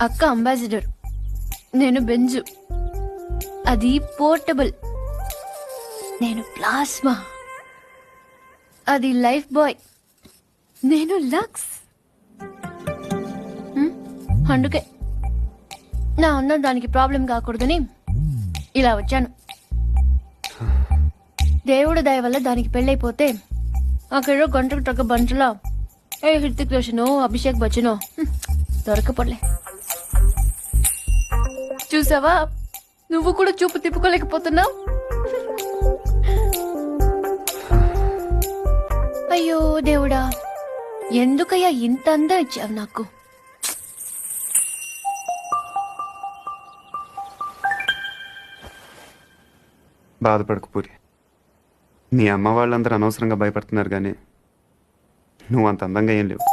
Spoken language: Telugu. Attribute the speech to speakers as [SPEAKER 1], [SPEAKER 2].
[SPEAKER 1] అక్క అంబాసిడర్, నేను బెంజు, అది పోర్టబుల్. నేను ప్లాస్మా, అది లైఫ్ బాయ్. నేను లక్స్. అందుకే నా అన్న దానికి ప్రాబ్లం కాకూడదని ఇలా వచ్చాను. దేవుడు దయ వల్ల దానికి పెళ్ళైపోతే అక్కడ గంటకు తగ్గ బంచులా ఏ హృతిక్ రోషనో అభిషేక్ బచ్చనో దొరకపోలే. చూసావా, నువ్వు కూడా చూపు తిప్పుకోలేకపోతున్నావు. అయ్యో దేవుడా, ఎందుకయ్యా ఇంత అందం ఇచ్చావు నాకు.
[SPEAKER 2] బాధపడకు పూరి. నీ అమ్మ వాళ్ళందరూ అనవసరంగా భయపడుతున్నారు కానీ నువ్వు అంత అందంగా ఏం లేవు.